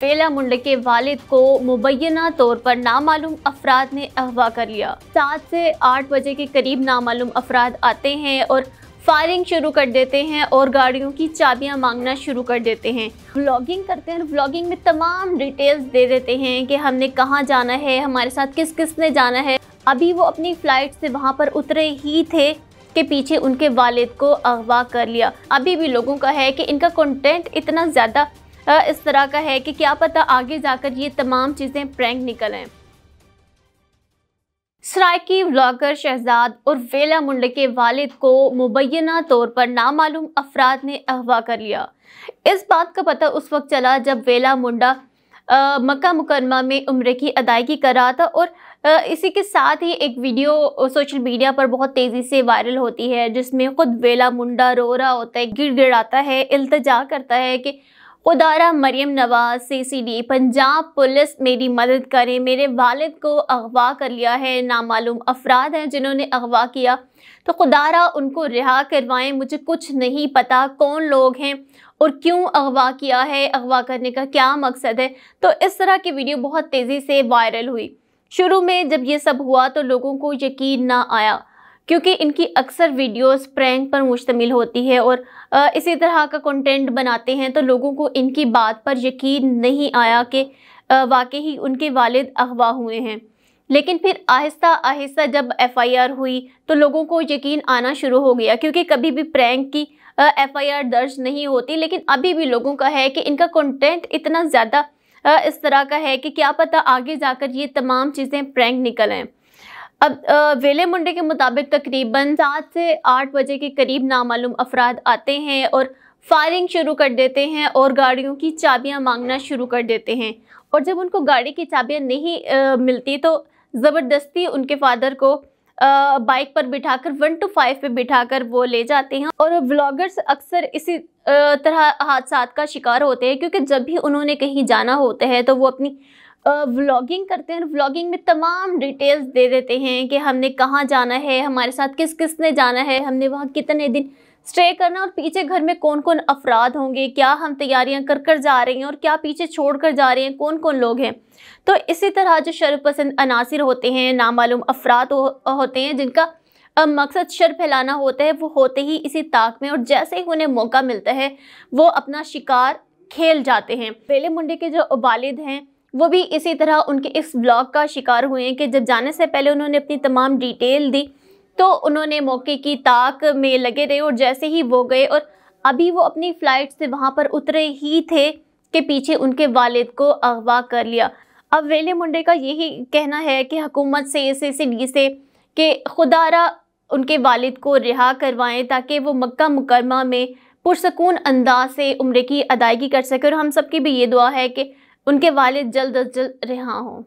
बेला मुंडे के वालिद को मुबैना तौर पर नामालूम अफराद ने अगवा कर लिया। 7 से 8 बजे के करीब नामालूम अफराद आते हैं और फायरिंग शुरू कर देते हैं और गाड़ियों की चाबियां मांगना शुरू कर देते हैं। व्लॉगिंग करते हैं, व्लॉगिंग में तमाम डिटेल्स दे देते हैं कि हमने कहाँ जाना है, हमारे साथ किस किस ने जाना है। अभी वो अपनी फ़्लाइट से वहाँ पर उतरे ही थे के पीछे उनके वालिद को अगवा कर लिया। अभी भी लोगों का है कि इनका कंटेंट इतना ज़्यादा इस तरह का है कि क्या पता आगे जाकर ये तमाम चीज़ें प्रैंक निकल आएं। सराइकी व्लॉगर शहजाद और बेला मुंडे के वालिद को मुबैना तौर पर नामालूम अफराद ने अगवा कर लिया। इस बात का पता उस वक्त चला जब बेला मुंडा मक्का मुकरमा में उम्रे की अदायगी कर रहा था और इसी के साथ ही एक वीडियो सोशल मीडिया पर बहुत तेज़ी से वायरल होती है जिसमें खुद बेला मुंडा रो रहा होता है, गिड़गिड़ाता है, इल्तिजा करता है कि खुदारा मरियम नवाज CCD पंजाब पुलिस मेरी मदद करे, मेरे वालिद को अगवा कर लिया है, नामालूम अफराद हैं जिन्होंने अगवा किया, तो खुदारा उनको रिहा करवाएं, मुझे कुछ नहीं पता कौन लोग हैं और क्यों अगवा किया है, अगवा करने का क्या मकसद है। तो इस तरह की वीडियो बहुत तेज़ी से वायरल हुई। शुरू में जब ये सब हुआ तो लोगों को यकीन ना आया क्योंकि इनकी अक्सर वीडियोस प्रैंक पर मुश्तमिल होती है और इसी तरह का कंटेंट बनाते हैं, तो लोगों को इनकी बात पर यकीन नहीं आया कि वाकई उनके वालिद अगवा हुए हैं। लेकिन फिर आहिस्ता आहिस्ता जब FIR हुई तो लोगों को यकीन आना शुरू हो गया क्योंकि कभी भी प्रैंक की FIR दर्ज नहीं होती। लेकिन अभी भी लोगों का है कि इनका कंटेंट इतना ज़्यादा इस तरह का है कि क्या पता आगे जाकर ये तमाम चीज़ें प्रैंक निकल आएं। अब बेले मुंडे के मुताबिक तकरीबन 7 से 8 बजे के करीब नामालूम अफराद आते हैं और फायरिंग शुरू कर देते हैं और गाड़ियों की चाबियां मांगना शुरू कर देते हैं। और जब उनको गाड़ी की चाबियां नहीं मिलती तो ज़बरदस्ती उनके फादर को बाइक पर बिठाकर 1 to 5 पे बिठाकर वो ले जाते हैं। और व्लॉगर्स अक्सर इसी तरह हादसात का शिकार होते हैं क्योंकि जब भी उन्होंने कहीं जाना होता है तो वो अपनी व्लॉगिंग करते हैं। व्लॉगिंग में तमाम डिटेल्स दे देते हैं कि हमने कहाँ जाना है, हमारे साथ किस किस ने जाना है, हमने वहाँ कितने दिन स्टे करना और पीछे घर में कौन कौन अफराद होंगे, क्या हम तैयारियां कर कर जा रहे हैं और क्या पीछे छोड़ कर जा रहे हैं, कौन कौन लोग हैं। तो इसी तरह जो शरपसंद अनासिर होते हैं, नामालूम अफराद होते हैं जिनका मकसद शर फैलाना होता है, वो होते ही इसी ताक में और जैसे ही उन्हें मौका मिलता है वो अपना शिकार खेल जाते हैं। बेले मुंडे के जो वालिद हैं वो भी इसी तरह उनके इस व्लॉग का शिकार हुए हैं कि जब जाने से पहले उन्होंने अपनी तमाम डिटेल दी तो उन्होंने मौके की ताक में लगे रहे और जैसे ही वो गए और अभी वो अपनी फ़्लाइट से वहाँ पर उतरे ही थे कि पीछे उनके वालिद को अगवा कर लिया। अब बेले मुंडे का यही कहना है कि हुकूमत से CCD से कि खुदारा उनके वालिद को रिहा करवाएं ताकि वो मक्का मुकरमा में पुरसकून अंदाज से उम्रे की अदायगी कर सके। और हम सबकी भी ये दुआ है कि उनके वालिद जल्द अज जल्द रिहा हों।